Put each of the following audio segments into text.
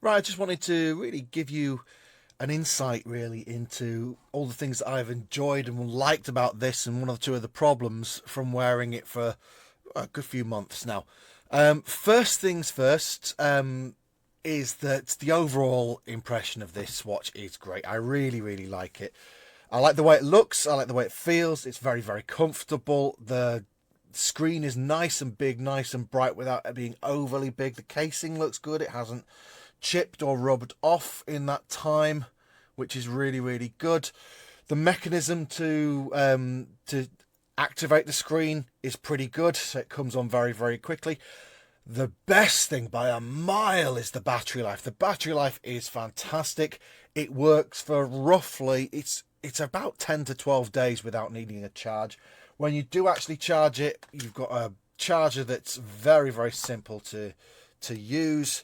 Right, I just wanted to really give you an insight really into all the things that I've enjoyed and liked about this and one or two of the problems from wearing it for a good few months now. First things first, is that the overall impression of this watch is great. I really, really like it. I like the way it looks. I like the way it feels. It's very, very comfortable. The screen is nice and big, nice and bright without it being overly big. The casing looks good. It hasn't chipped or rubbed off in that time, which is really, really good. The mechanism to activate the screen is pretty good, so it comes on very, very quickly. The best thing by a mile is the battery life. The battery life is fantastic. It works for roughly, it's about 10 to 12 days without needing a charge. When you do actually charge it, you've got a charger that's very, very simple to use,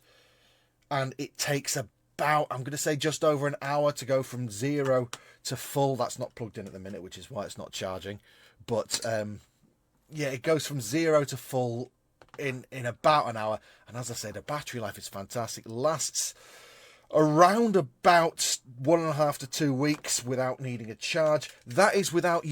and it takes about, I'm going to say, just over an hour to go from 0 to full. That's not plugged in at the minute, which is why it's not charging. But yeah, it goes from 0 to full in about an hour. And as I say, the battery life is fantastic. It lasts around about 1.5 to 2 weeks without needing a charge. That is without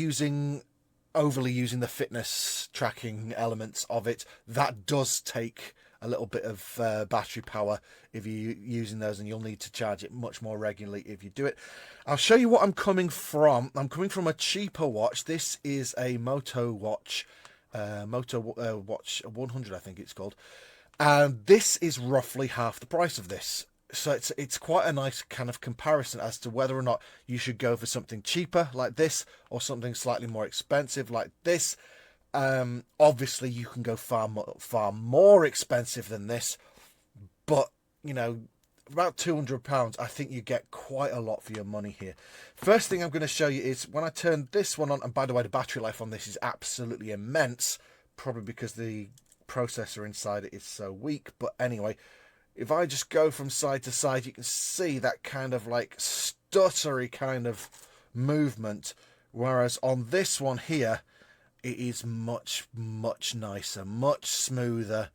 overly using the fitness tracking elements of it. That does take a little bit of battery power if you're using those, and you'll need to charge it much more regularly if you do it. I'll show you what I'm coming from. I'm coming from a cheaper watch. This is a Moto watch, Watch 100, I think it's called, and this is roughly half the price of this. So it's quite a nice kind of comparison as to whether or not you should go for something cheaper like this or something slightly more expensive like this. Obviously, you can go far more expensive than this, but you know, about £200, I think you get quite a lot for your money here. First thing I'm going to show you is when I turn this one on, and by the way, the battery life on this is absolutely immense, probably because the processor inside it is so weak. But anyway, if I just go from side to side, you can see that kind of like stuttery kind of movement, whereas on this one here, it is much, much nicer, much smoother.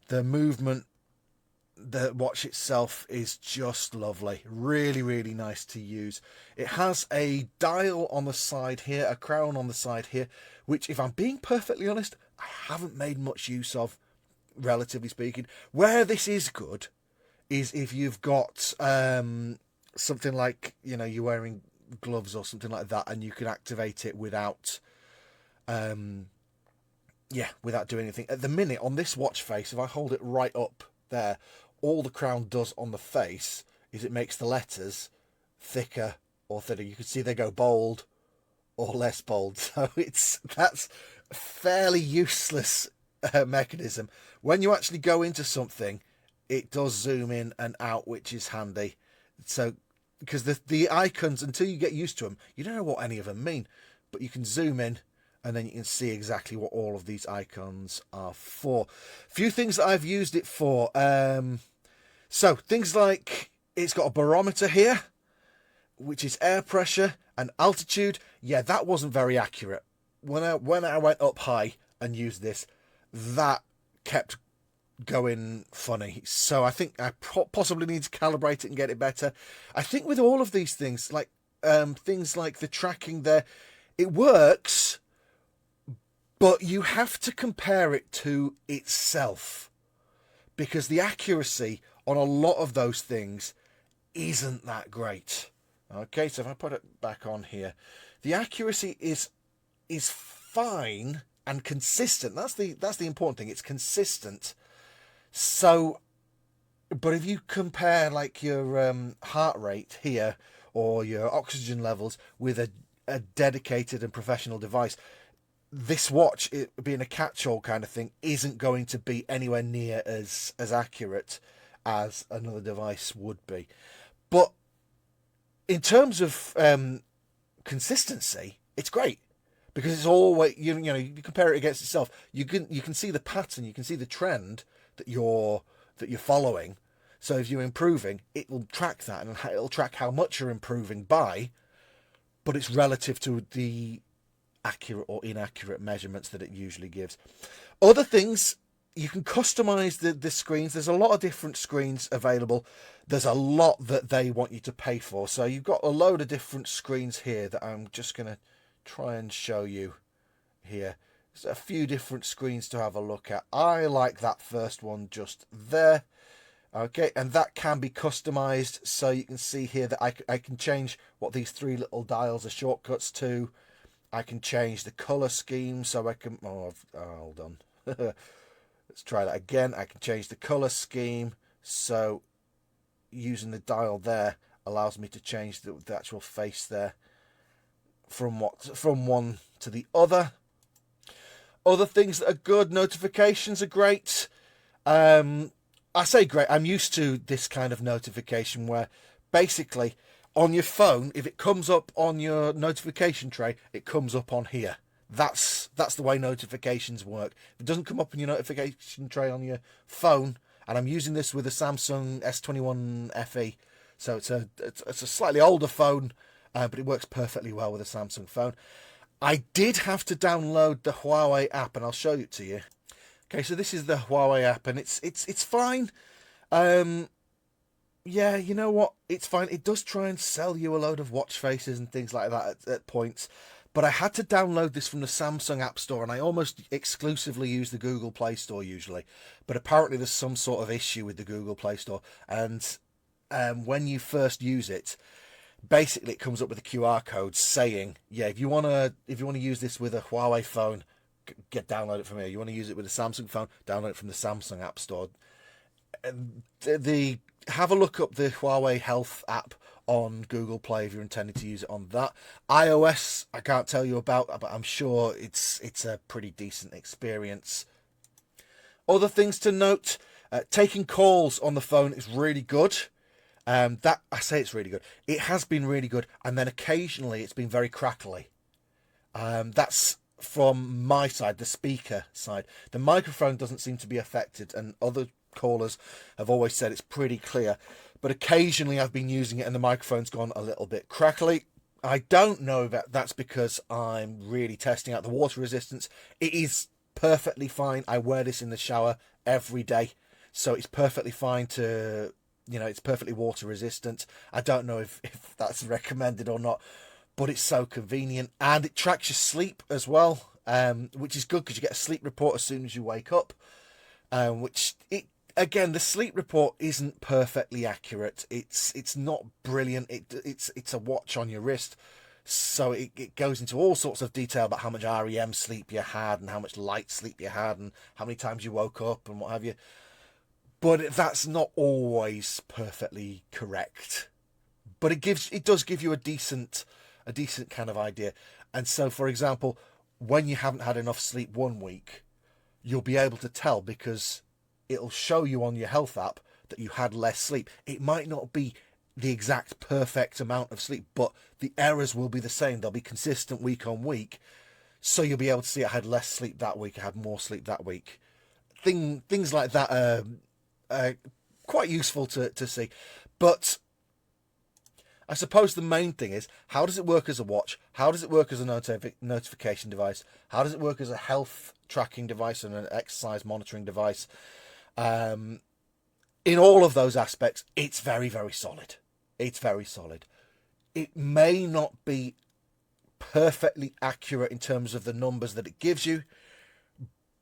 The movement, the watch itself is just lovely. Really, really nice to use. It has a dial on the side here, a crown on the side here, which, if I'm being perfectly honest, I haven't made much use of, relatively speaking. Where this is good is if you've got something like, you know, you're wearing gloves or something like that, and you can activate it without without doing anything. At the minute, on this watch face, if I hold it right up there, all the crown does on the face is it makes the letters thicker or thinner. You can see they go bold or less bold. So that's a fairly useless mechanism. When you actually go into something, it does zoom in and out, which is handy. So because the icons, until you get used to them, you don't know what any of them mean, but you can zoom in and then you can see exactly what all of these icons are for. A few things that I've used it for. So things like it's got a barometer here, which is air pressure and altitude. Yeah, that wasn't very accurate. When I went up high and used this, that kept going funny. So I think I possibly need to calibrate it and get it better. I think with all of these things, like things like the tracking there, it works, but you have to compare it to itself, because the accuracy on a lot of those things isn't that great. Okay, so if I put it back on here, the accuracy is fine and consistent. That's the important thing. It's consistent. So, but if you compare like your heart rate here or your oxygen levels with a dedicated and professional device, this watch, it being a catch-all kind of thing, isn't going to be anywhere near as accurate as another device would be. But in terms of consistency, it's great, because it's always, you know, you compare it against itself, you can see the pattern, you can see the trend that you're following. So if you're improving, it will track that, and it'll track how much you're improving by, but it's relative to the accurate or inaccurate measurements that it usually gives. Other things, you can customize the screens. There's a lot of different screens available. There's a lot that they want you to pay for. So you've got a load of different screens here that I'm just going to try and show you here. There's a few different screens to have a look at. I like that first one just there. Okay, and that can be customized. So you can see here that I can change what these three little dials are shortcuts to. I can change the color scheme, so I can... hold on. Let's try that again. I can change the color scheme, so using the dial there allows me to change the actual face there from one to the other. Other things that are good, notifications are great. I say great, I'm used to this kind of notification where basically on your phone, if it comes up on your notification tray, it comes up on here. That's the way notifications work. If it doesn't come up in your notification tray on your phone, and I'm using this with a Samsung S21 FE, so it's a slightly older phone, but it works perfectly well with a Samsung phone. I did have to download the HUAWEI app, and I'll show it to you. Okay, so this is the HUAWEI app, and it's fine. Yeah, you know what? It's fine. It does try and sell you a load of watch faces and things like that at points. But I had to download this from the Samsung App Store, and I almost exclusively use the Google Play Store usually. But apparently there's some sort of issue with the Google Play Store. And when you first use it, basically it comes up with a QR code saying, yeah, if you want to use this with a Huawei phone, download it from here. You want to use it with a Samsung phone, download it from the Samsung App Store. And have a look up the Huawei Health app on Google Play if you're intending to use it on that. iOS, I can't tell you about, but I'm sure it's a pretty decent experience. Other things to note, taking calls on the phone is really good. That I say it's really good. It has been really good, and then occasionally it's been very crackly. That's from my side, the speaker side. The microphone doesn't seem to be affected, and other callers have always said it's pretty clear. But occasionally I've been using it and the microphone's gone a little bit crackly. I don't know if that's because I'm really testing out the water resistance. It is perfectly fine. I wear this in the shower every day, so it's perfectly fine to, it's perfectly water resistant. I don't know if that's recommended or not, but it's so convenient, and it tracks your sleep as well, which is good because you get a sleep report as soon as you wake up, Again, the sleep report isn't perfectly accurate. It's not brilliant. It's a watch on your wrist, so it goes into all sorts of detail about how much REM sleep you had and how much light sleep you had and how many times you woke up and what have you. But that's not always perfectly correct. But it does give you a decent kind of idea. And so, for example, when you haven't had enough sleep 1 week, you'll be able to tell because it'll show you on your health app that you had less sleep. It might not be the exact perfect amount of sleep, but the errors will be the same. They'll be consistent week on week. So you'll be able to see I had less sleep that week, I had more sleep that week. Things like that are quite useful to see. But I suppose the main thing is, how does it work as a watch? How does it work as a notification device? How does it work as a health tracking device and an exercise monitoring device? In all of those aspects, it's very, very solid. It's very solid. It may not be perfectly accurate in terms of the numbers that it gives you,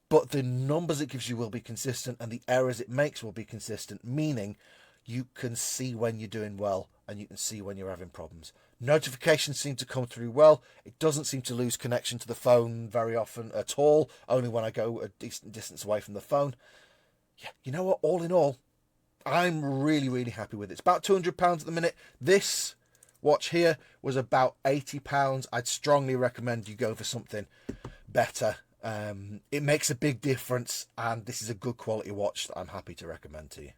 but the numbers it gives you will be consistent and the errors it makes will be consistent, meaning you can see when you're doing well and you can see when you're having problems. Notifications seem to come through well. It doesn't seem to lose connection to the phone very often at all, only when I go a decent distance away from the phone. Yeah, you know what? All in all, I'm really, really happy with it. It's about £200 at the minute. This watch here was about £80. I'd strongly recommend you go for something better. It makes a big difference, and this is a good quality watch that I'm happy to recommend to you.